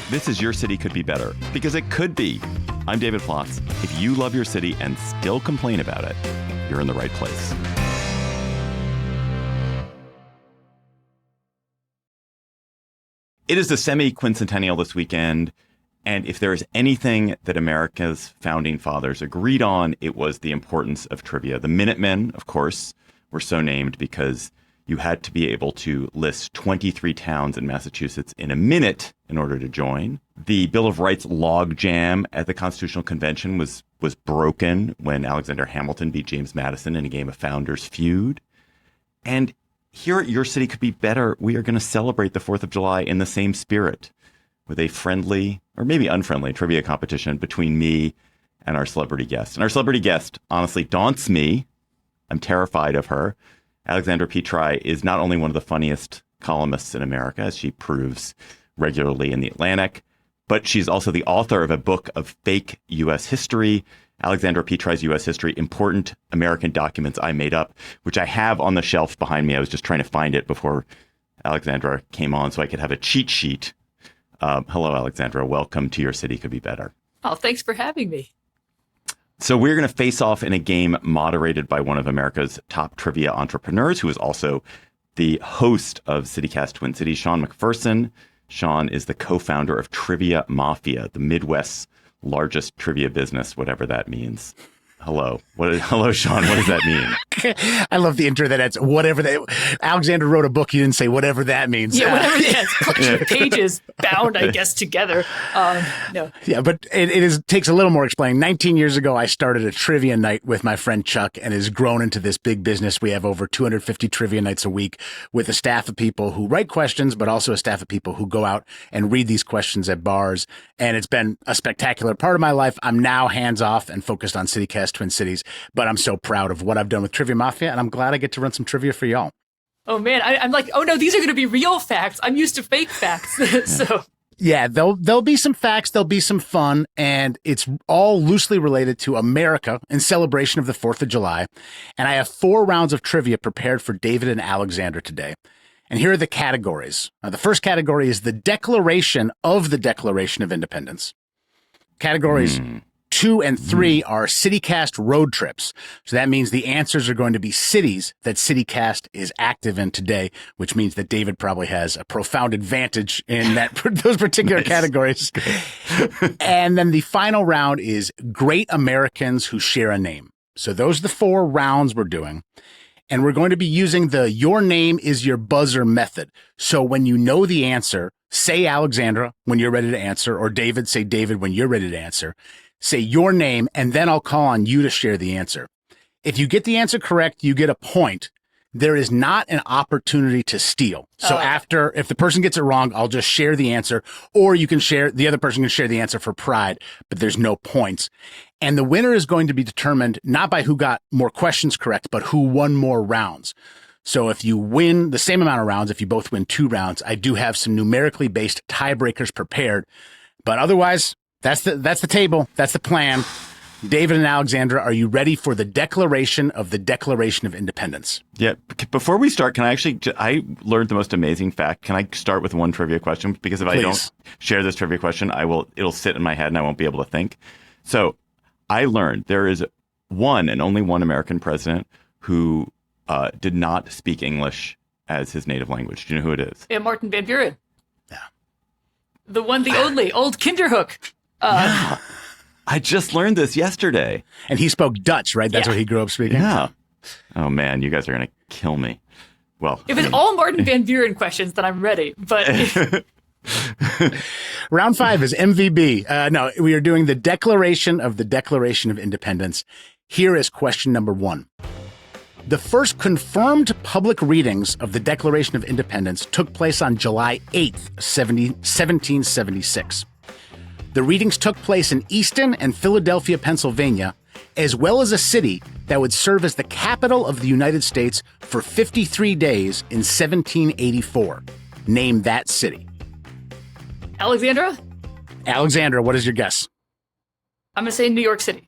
This is Your City Could Be Better, because it could be. I'm David Plotz. If you love your city and still complain about it, you're in the right place. It is the semi-quincentennial this weekend, and if there is anything that America's founding fathers agreed on, it was the importance of trivia. The Minutemen, of course, were so named because you had to be able to list 23 towns in Massachusetts in a minute in order to join. The Bill of Rights logjam at the Constitutional Convention was broken when Alexander Hamilton beat James Madison in a game of Founders Feud. And here at Your City Could Be Better, we are going to celebrate the 4th of July in the same spirit with a friendly, or maybe unfriendly, trivia competition between me and our celebrity guest. And our celebrity guest honestly daunts me. I'm terrified of her. Alexandra Petri is not only one of the funniest columnists in America, as she proves regularly in The Atlantic, but she's also the author of a book of fake U.S. history, Alexandra Petri's U.S. History, Important American Documents I Made Up, which I have on the shelf behind me. I was just trying to find it before Alexandra came on so I could have a cheat sheet. Hello, Alexandra. Welcome to Your City Could Be Better. Oh, thanks for having me. So we're going to face off in a game moderated by one of America's top trivia entrepreneurs, who is also the host of CityCast Twin Cities, Sean McPherson. Sean is the co-founder of Trivia Mafia, the Midwest's largest trivia business, whatever that means. Hello. Hello, Sean. What does that mean? I love the intro that it's whatever that. Alexander wrote a book. You didn't say whatever that means. Yeah, whatever that is. Pages bound, I guess, together. No. Yeah, but it takes a little more explaining. 19 years ago, I started a trivia night with my friend Chuck, and has grown into this big business. We have over 250 trivia nights a week with a staff of people who write questions, but also a staff of people who go out and read these questions at bars. And it's been a spectacular part of my life. I'm now hands off and focused on CityCast Twin Cities, but I'm so proud of what I've done with Trivia Mafia, and I'm glad I get to run some trivia for y'all. Oh, man. I'm like, oh, no, these are going to be real facts. I'm used to fake facts. So. Yeah, there'll be some facts, there'll be some fun, and it's all loosely related to America in celebration of the 4th of July. And I have 4 rounds of trivia prepared for David and Alexandra today. And here are the categories. Now, the first category is the Declaration of the Declaration of Independence. Categories 2 and 3 are CityCast road trips. So that means the answers are going to be cities that CityCast is active in today, which means that David probably has a profound advantage in those particular categories. And then the final round is Great Americans Who Share a Name. So those are the 4 rounds we're doing. And we're going to be using the Your Name is Your Buzzer method. So when you know the answer, say Alexandra when you're ready to answer, or David, say David when you're ready to answer. Say your name, and then I'll call on you to share the answer. If you get the answer correct, you get a point. There is not an opportunity to steal. So if the person gets it wrong, I'll just share the answer, or the other person can share the answer for pride, but there's no points. And the winner is going to be determined not by who got more questions correct, but who won more rounds. So if you win the same amount of rounds, if you both win 2 rounds, I do have some numerically based tiebreakers prepared, but otherwise, that's the table. That's the plan. David and Alexandra, are you ready for the Declaration of Independence? Yeah. Before we start, I learned the most amazing fact. Can I start with one trivia question? Because if I don't share this trivia question, it'll sit in my head and I won't be able to think. So I learned there is one and only one American president who did not speak English as his native language. Do you know who it is? Yeah, Martin Van Buren. Yeah. The one, the only, old Kinderhook. Yeah. I just learned this yesterday. And he spoke Dutch, right? That's what he grew up speaking? Yeah. Oh, man, you guys are going to kill me. Well, if it's all Martin Van Buren questions, then I'm ready. But Round 5 is MVB. No, we are doing the Declaration of Independence. Here is question number 1. The first confirmed public readings of the Declaration of Independence took place on July 8th, 1776. The readings took place in Easton and Philadelphia, Pennsylvania, as well as a city that would serve as the capital of the United States for 53 days in 1784. Name that city. Alexandra, what is your guess? I'm going to say New York City.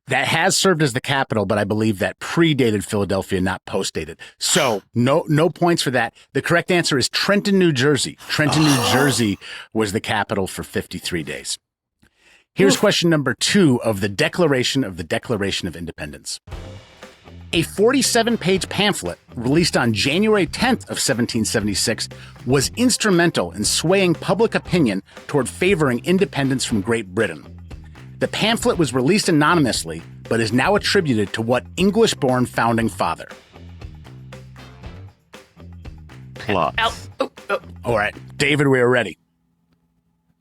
That has served as the capital, but I believe that predated Philadelphia, not postdated. So no points for that. The correct answer is Trenton, New Jersey. Trenton, New Jersey was the capital for 53 days. Here's question number 2 of the Declaration of Independence. A 47-page pamphlet released on January 10th of 1776 was instrumental in swaying public opinion toward favoring independence from Great Britain. The pamphlet was released anonymously, but is now attributed to what English-born founding father? Plotz. All right, David, we are ready.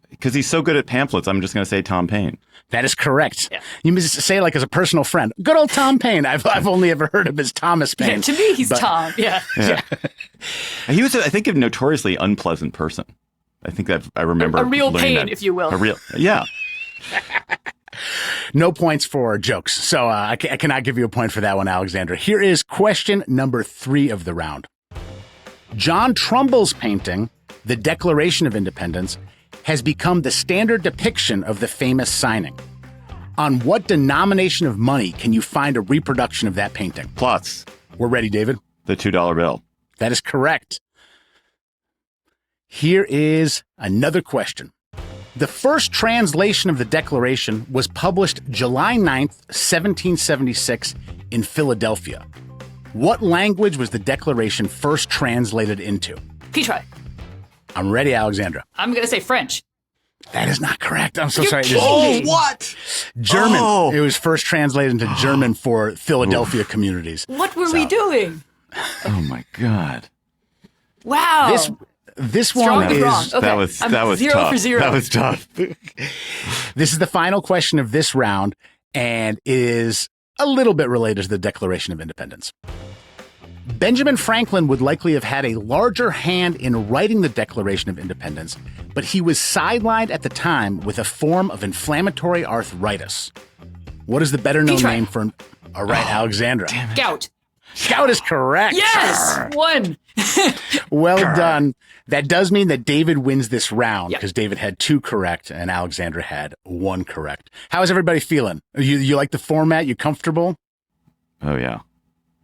Because he's so good at pamphlets, I'm just going to say Tom Paine. That is correct. Yeah. You must say like as a personal friend. Good old Tom Paine. I've only ever heard of as Thomas Paine. Yeah, to me, he's Tom. Yeah. He was, I think, a notoriously unpleasant person. I think that I remember A real learning pain, that. if you will. Yeah. No points for jokes. So I cannot give you a point for that one, Alexandra. Here is question number 3 of the round. John Trumbull's painting, The Declaration of Independence, has become the standard depiction of the famous signing. On what denomination of money can you find a reproduction of that painting? Plotz. We're ready, David. The $2 bill. That is correct. Here is another question. The first translation of the Declaration was published July 9th, 1776 in Philadelphia. What language was the Declaration first translated into? Petri. I'm ready, Alexandra. I'm going to say French. That is not correct. I'm so You're sorry. kidding me. What? German. Oh. It was first translated into German for Philadelphia communities. What were we doing? Oh, my God. Wow. This Strong one and is wrong. Okay. That was I'm tough. 0 for 0. That was tough. This is the final question of this round and is a little bit related to the Declaration of Independence. Benjamin Franklin would likely have had a larger hand in writing the Declaration of Independence, but he was sidelined at the time with a form of inflammatory arthritis. What is the better known Petri. name for? All right, Alexandra. Gout. Gout is correct. Yes. 1. Well done. That does mean that David wins this round Yep. because David had 2 correct and Alexandra had 1 correct. How is everybody feeling? You like the format? You comfortable? Oh, yeah.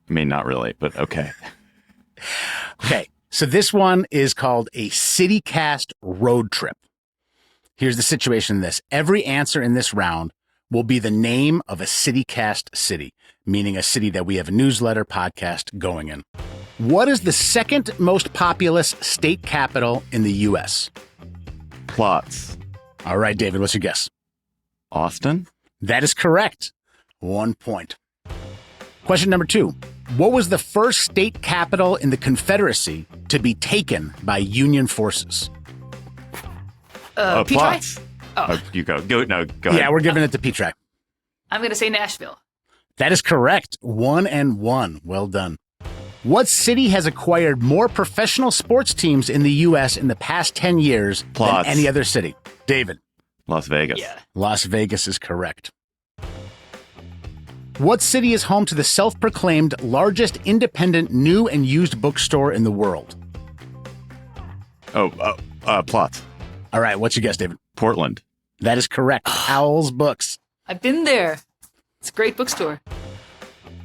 I mean, not really, but okay. Okay. So this one is called a CityCast road trip. Here's the situation in this. Every answer in this round will be the name of a CityCast city, meaning a city that we have a newsletter podcast going in. What is the second most populous state capital in the U.S.? Plotz. All right, David, what's your guess? Austin? That is correct. 1 point. Question number 2. What was the first state capital in the Confederacy to be taken by Union forces? Petri. Plotz. Oh. You go. Go ahead. Yeah, we're giving it to Petri. I'm going to say Nashville. That is correct. 1-1. Well done. What city has acquired more professional sports teams in the U.S. in the past 10 years Plotz. than any other city? David. Las Vegas. Yeah. Las Vegas is correct. What city is home to the self-proclaimed largest independent new and used bookstore in the world? Plotz. All right, what's your guess, David? Portland. That is correct. Owl's Books. I've been there. It's a great bookstore.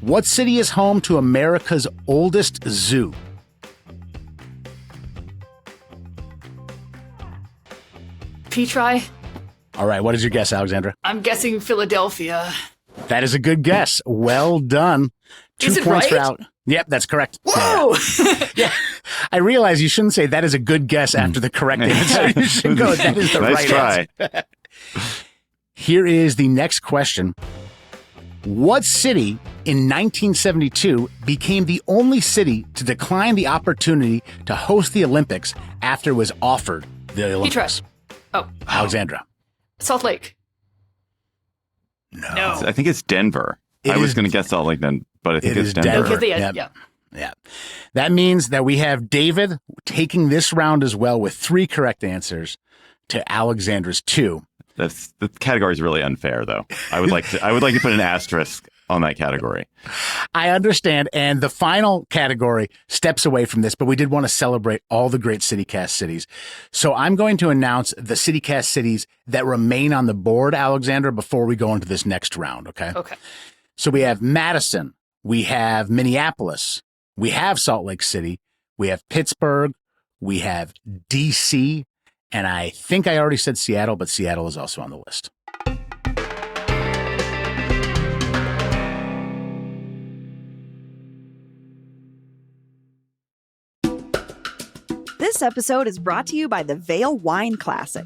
What city is home to America's oldest zoo? Petri. All right, what is your guess, Alexandra? I'm guessing Philadelphia. That is a good guess. Well done. 2 Is it points for right? Al. Yep, that's correct. Whoa. Yeah. I realize you shouldn't say that is a good guess after the correct answer. You should go, that is the Nice right try. answer. Here is the next question. What city in 1972 became the only city to decline the opportunity to host the Olympics after it was offered the Olympics? Oh, Alexandra. Salt Lake. No. I think it's Denver. I was going to guess Salt Lake then, but I think it's Denver. Okay, Yep. yeah. Yeah. That means that we have David taking this round as well with 3 correct answers to Alexandra's 2. The category is really unfair, though. I would like to put an asterisk on that category. I understand. And the final category steps away from this, but we did want to celebrate all the great CityCast cities. So I'm going to announce the CityCast cities that remain on the board, Alexandra, before we go into this next round. Okay. Okay. So we have Madison. We have Minneapolis. We have Salt Lake City. We have Pittsburgh. We have DC. And I think I already said Seattle, but Seattle is also on the list. This episode is brought to you by the Vail Wine Classic.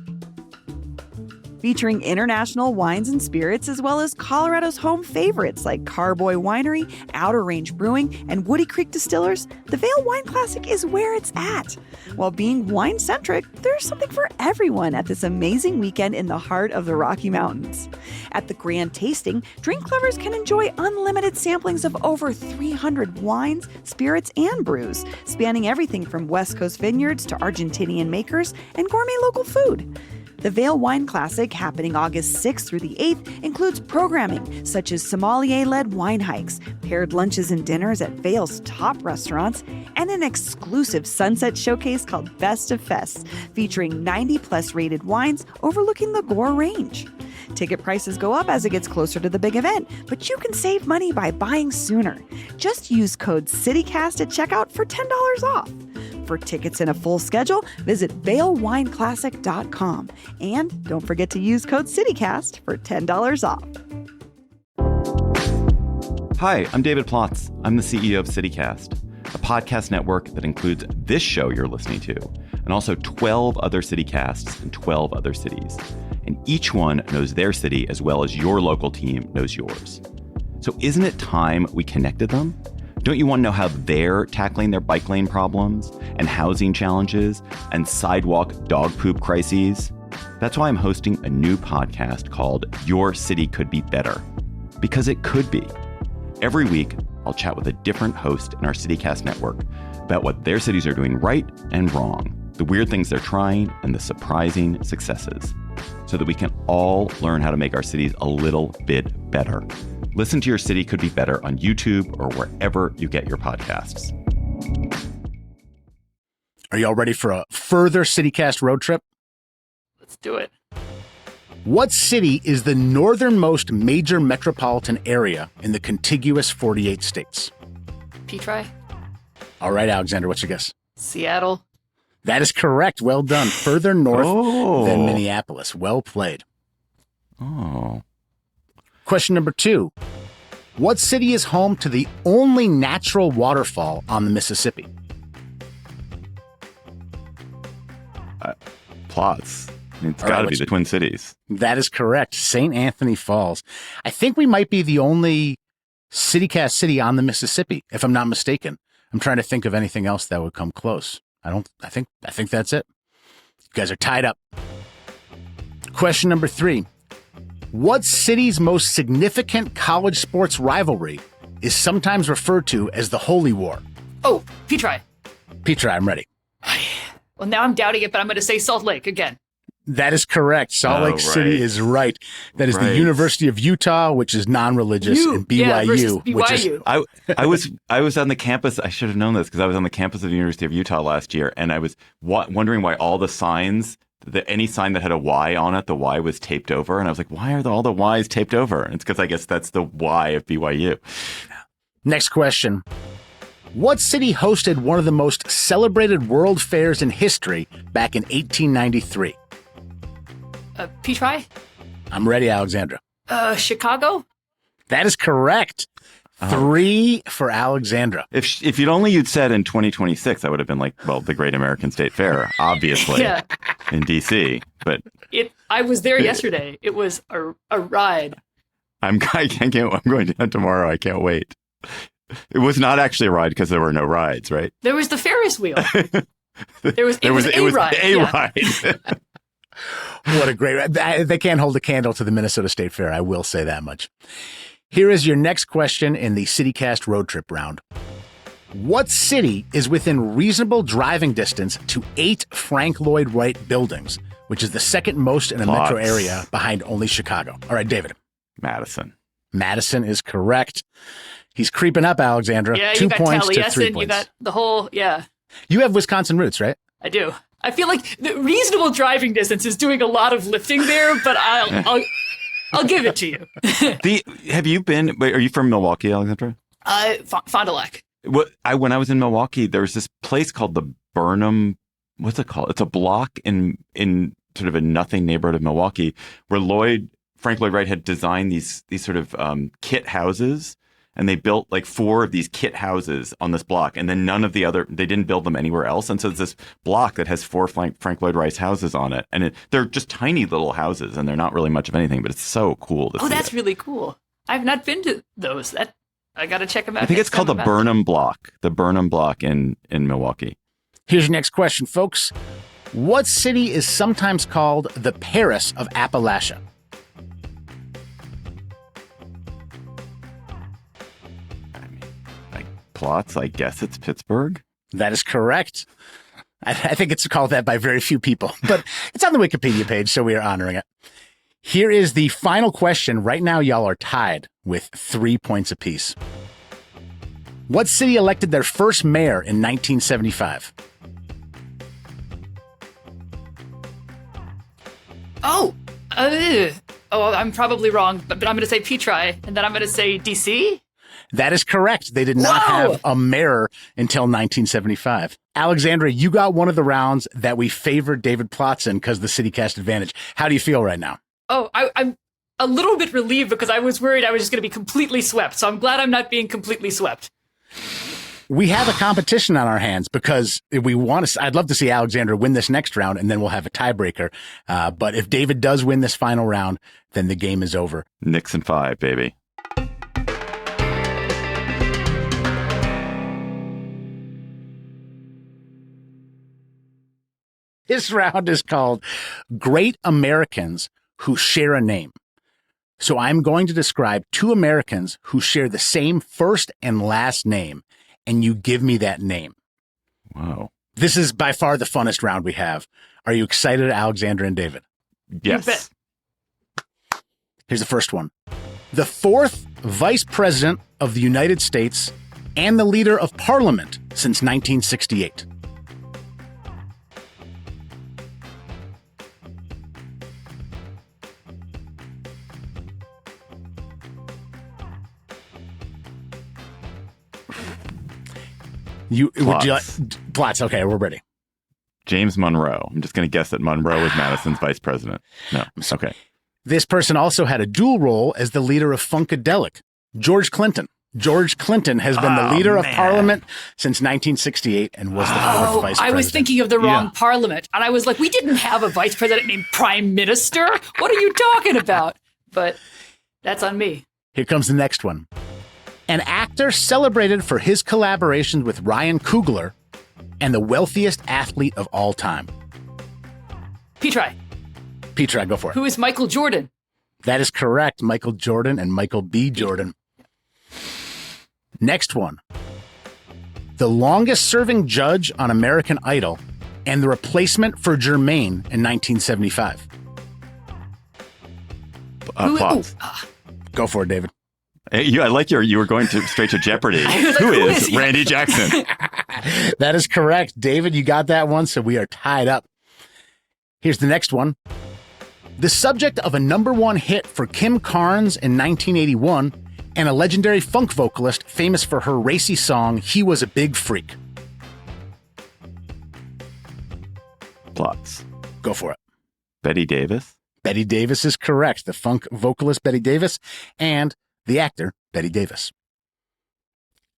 Featuring international wines and spirits, as well as Colorado's home favorites like Carboy Winery, Outer Range Brewing, and Woody Creek Distillers, the Vail Wine Classic is where it's at. While being wine-centric, there's something for everyone at this amazing weekend in the heart of the Rocky Mountains. At the grand tasting, drink lovers can enjoy unlimited samplings of over 300 wines, spirits, and brews, spanning everything from West Coast vineyards to Argentinian makers and gourmet local food. The Vail Wine Classic, happening August 6th through the 8th, includes programming such as sommelier-led wine hikes, paired lunches and dinners at Vail's top restaurants, and an exclusive sunset showcase called Best of Fests, featuring 90-plus rated wines overlooking the Gore Range. Ticket prices go up as it gets closer to the big event, but you can save money by buying sooner. Just use code CityCast at checkout for $10 off. For tickets and a full schedule, visit VailWineClassic.com. And don't forget to use code CityCast for $10 off. Hi, I'm David Plotz. I'm the CEO of CityCast, a podcast network that includes this show you're listening to, and also 12 other CityCasts in 12 other cities. And each one knows their city as well as your local team knows yours. So isn't it time we connected them? Don't you want to know how they're tackling their bike lane problems and housing challenges and sidewalk dog poop crises? That's why I'm hosting a new podcast called Your City Could Be Better. Because it could be. Every week, I'll chat with a different host in our CityCast network about what their cities are doing right and wrong, the weird things they're trying, and the surprising successes, so that we can all learn how to make our cities a little bit better. Listen to Your City Could Be Better on YouTube or wherever you get your podcasts. Are you all ready for a further CityCast road trip? Let's do it. What city is the northernmost major metropolitan area in the contiguous 48 states? Petri? All right, Alexander, what's your guess? Seattle? That is correct. Well done. Further north than Minneapolis. Well played. Oh. Question number 2. What city is home to the only natural waterfall on the Mississippi? Plotz. It's got to be the Twin Cities. That is correct. St. Anthony Falls. I think we might be the only CityCast city on the Mississippi, if I'm not mistaken. I'm trying to think of anything else that would come close. I think that's it. You guys are tied up. Question number 3. What city's most significant college sports rivalry is sometimes referred to as the Holy War? Oh, Petri. Petri, I'm ready. Well, now I'm doubting it, but I'm going to say Salt Lake again. That is correct. Salt Lake City is right. That is the University of Utah, which is non-religious, and BYU, BYU. which is... I was on the campus. I should have known this because I was on the campus of the University of Utah last year, and I was wondering why all the signs, any sign that had a Y on it, the Y was taped over, and I was like, why are all the Ys taped over? And it's because I guess that's the Y of BYU. Next question. What city hosted one of the most celebrated world fairs in history back in 1893? Petri? I'm ready, Alexandra. Chicago? That is correct. 3 for Alexandra. If you'd said in 2026, I would have been like, well, the Great American State Fair, obviously, in D.C. But I was there yesterday. It was a ride. I'm going down tomorrow. I can't wait. It was not actually a ride because there were no rides, right? There was the Ferris wheel. It was a ride. What a great ride. They can't hold a candle to the Minnesota State Fair. I will say that much. Here is your next question in the CityCast road trip round. What city is within reasonable driving distance to 8 Frank Lloyd Wright buildings, which is the second most in a metro area behind only Chicago? All right, David. Madison. Madison is correct. He's creeping up, Alexandra. Yeah, 2 you got points to 3 Taliesin, points. you got the whole, yeah, You have Wisconsin roots, right? I do. I feel like the reasonable driving distance is doing a lot of lifting there, but I'll give it to you. Have you been? Wait, are you from Milwaukee, Alexandra? Fond du Lac. When I was in Milwaukee, there was this place called the Burnham. What's it called? It's a block in sort of a nothing neighborhood of Milwaukee where Frank Lloyd Wright had designed these sort of kit houses. And they built like 4 of these kit houses on this block. And then they didn't build them anywhere else. And so it's this block that has 4 Frank Lloyd Wright's houses on it. And they're just tiny little houses and they're not really much of anything, but it's so cool to see. Oh, that's really cool. I've not been to those. I got to check them out. I think it's called the Burnham Block. The Burnham Block in Milwaukee. Here's your next question, folks. What city is sometimes called the Paris of Appalachia? Plotz, I guess it's Pittsburgh. That is correct. I think it's called that by very few people, but it's on the Wikipedia page, so we are honoring it. Here is the final question. Right now, y'all are tied with 3 points apiece. What city elected their first mayor in 1975? I'm probably wrong, but I'm going to say Petri, and then I'm going to say DC. That is correct. They did not have a mayor until 1975. Alexandra, you got one of the rounds that we favored David Plotz in because the city cast advantage. How do you feel right now? Oh, I'm a little bit relieved because I was worried I was just going to be completely swept. So I'm glad I'm not being completely swept. We have a competition on our hands because if we want to, I'd love to see Alexandra win this next round and then we'll have a tiebreaker. But if David does win this final round, then the game is over. Nixon 5, baby. This round is called Great Americans Who Share a Name. So I'm going to describe 2 Americans who share the same first and last name, and you give me that name. Wow. This is by far the funnest round we have. Are you excited, Alexandra and David? Yes. You bet. Here's the first one. The 4th Vice President of the United States and the Leader of Parliament since 1968. Plotz. Okay, we're ready. James Monroe. I'm just going to guess that Monroe was Madison's vice president. No. Okay. This person also had a dual role as the leader of Funkadelic, George Clinton. George Clinton has been the leader of Parliament since 1968 and was the 4th vice president. I was thinking of the wrong Parliament. And I was like, we didn't have a vice president named Prime Minister. What are you talking about? But that's on me. Here comes the next one. An actor celebrated for his collaborations with Ryan Coogler and the wealthiest athlete of all time. Petri. Petri, go for it. Who is Michael Jordan? That is correct. Michael Jordan and Michael B. Jordan. Next one. The longest serving judge on American Idol and the replacement for Jermaine in 1975. Plotz. Go for it, David. Hey, I like you were going straight to Jeopardy. Who is Randy Jackson? That is correct. David, you got that one, so we are tied up. Here's the next one. The subject of a #1 hit for Kim Carnes in 1981 and a legendary funk vocalist famous for her racy song, He Was a Big Freak. Plotz. Go for it. Betty Davis. Betty Davis is correct. The funk vocalist, Betty Davis, and the actor, Betty Davis.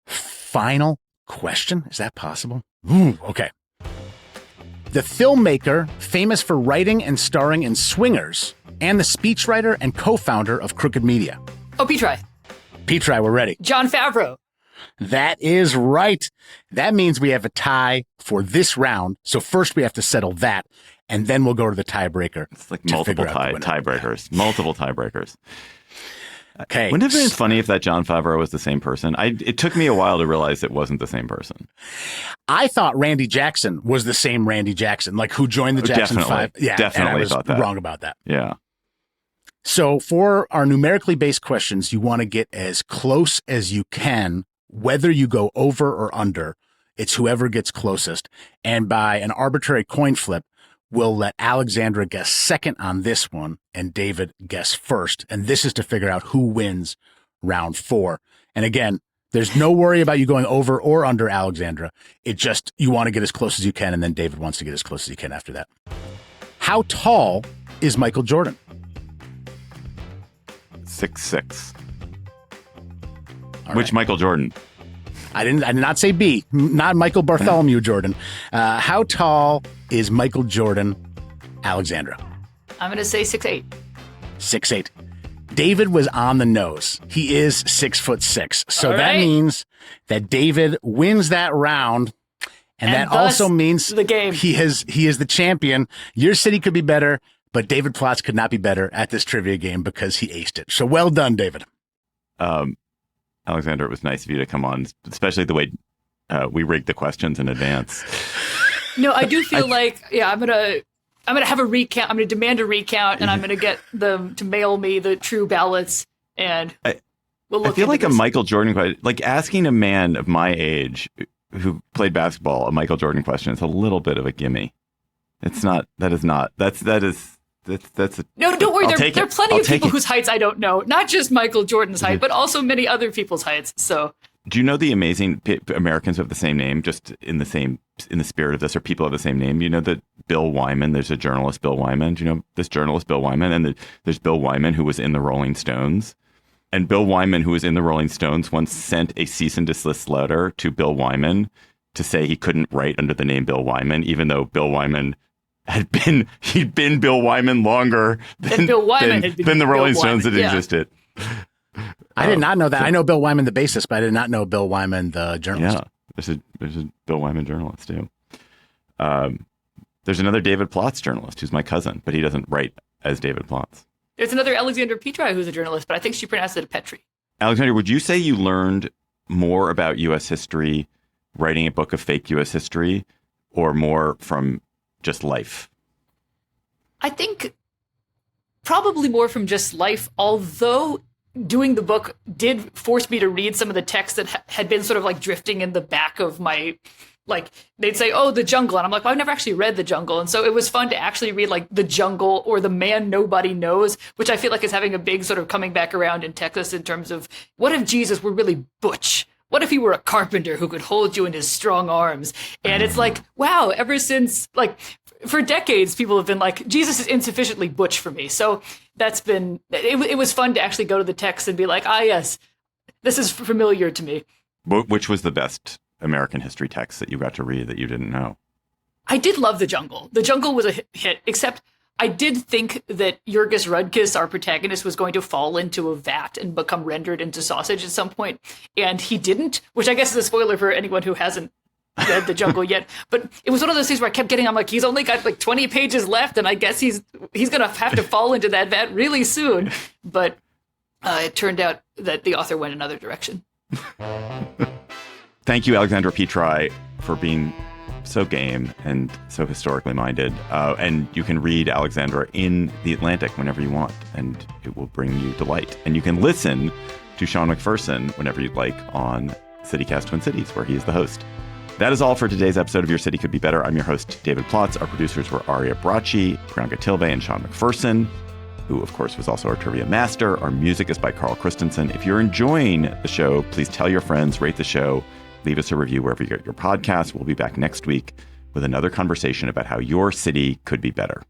Final question. Is that possible? Ooh, okay. The filmmaker, famous for writing and starring in Swingers, and the speechwriter and co-founder of Crooked Media. Oh, Petri. Petri, we're ready. Jon Favreau. That is right. That means we have a tie for this round. So first we have to settle that, and then we'll go to the tiebreaker. It's like multiple tiebreakers. Multiple tiebreakers. Okay. Wouldn't it have been funny if that Jon Favreau was the same person? It took me a while to realize it wasn't the same person. I thought Randy Jackson was the same Randy Jackson, like who joined the Jackson Definitely. 5. Yeah, definitely and I was thought that. wrong about that. Yeah. So for our numerically based questions, you want to get as close as you can, whether you go over or under. It's whoever gets closest. And by an arbitrary coin flip, we'll let Alexandra guess second on this one and David guess first. And this is to figure out who wins round 4. And again, there's no worry about you going over or under, Alexandra. It just, you want to get as close as you can, and then David wants to get as close as he can after that. How tall is Michael Jordan? 6'6". All Which right. Michael Jordan? I did not say B, not Michael Bartholomew Jordan. How tall is Michael Jordan, Alexandra? I'm going to say 6'8". 6'8". David was on the nose. He is 6'6". So All that right. means that David wins that round. And that thus also means the game. he is the champion. Your city could be better, but David Plotz could not be better at this trivia game because he aced it. So well done, David. Alexander, it was nice of you to come on, especially the way we rigged the questions in advance. No, I do feel I'm gonna have a recount. I'm gonna demand a recount, and I'm gonna get them to mail me the true ballots, and we'll look. I feel like this. a Michael Jordan question, like asking a man of my age who played basketball a Michael Jordan question is a little bit of a gimme. It's not. That's a, No, don't worry. I'll There take are it. plenty I'll of take people it. whose heights I don't know. Not just Michael Jordan's height, but also many other people's heights. So, Do you know the amazing Americans who have the same name, just in the spirit of this, or people have the same name? You know that Bill Wyman, there's a journalist, Bill Wyman. Do you know this journalist, Bill Wyman? And there's Bill Wyman, who was in the Rolling Stones. And Bill Wyman, who was in the Rolling Stones, once sent a cease and desist letter to Bill Wyman to say he couldn't write under the name Bill Wyman, even though Bill Wyman he'd been Bill Wyman longer than Bill Wyman had been than the Bill Rolling Stones Wyman, that yeah. existed. I did not know that. I know Bill Wyman, the bassist, but I did not know Bill Wyman, the journalist. Yeah, there's a Bill Wyman journalist too. There's another David Plotz journalist who's my cousin, but he doesn't write as David Plotz. there's another Alexandra Petri who's a journalist, but I think she pronounced it Petri. Alexander, would you say you learned more about U.S. history writing a book of fake U.S. history, or more from just life? I think probably more from just life, although doing the book did force me to read some of the texts that had been sort of like drifting in the back of my, like, they'd say, oh, The Jungle. And I'm like, well, I've never actually read The Jungle. And so it was fun to actually read like The Jungle or The Man Nobody Knows, which I feel like is having a big sort of coming back around in Texas in terms of what if Jesus were really butch? What if he were a carpenter who could hold you in his strong arms? And it's like, wow, ever since, like, for decades, people have been like, Jesus is insufficiently butch for me. So that's been, it was fun to actually go to the text and be like, ah, yes, this is familiar to me. Which was the best American history text that you got to read that you didn't know? I did love The Jungle. The Jungle was a hit, except I did think that Jurgis Rudkis, our protagonist, was going to fall into a vat and become rendered into sausage at some point, and he didn't, which I guess is a spoiler for anyone who hasn't read The Jungle yet. But it was one of those things where I kept getting, I'm like, he's only got like 20 pages left, and I guess he's going to have to fall into that vat really soon. But it turned out that the author went another direction. Thank you, Alexandra Petri, for being so game and so historically minded. And you can read Alexandra in The Atlantic whenever you want, and it will bring you delight. And you can listen to Sean McPherson whenever you'd like on CityCast Twin Cities, where he is the host. That is all for today's episode of Your City Could Be Better. I'm your host, David Plotz. Our producers were Aria Bracci, Priyanka Tilve, and Sean McPherson, who, of course, was also our trivia master. Our music is by Carl Christensen. If you're enjoying the show, please tell your friends, rate the show, leave us a review wherever you get your podcasts. We'll be back next week with another conversation about how your city could be better.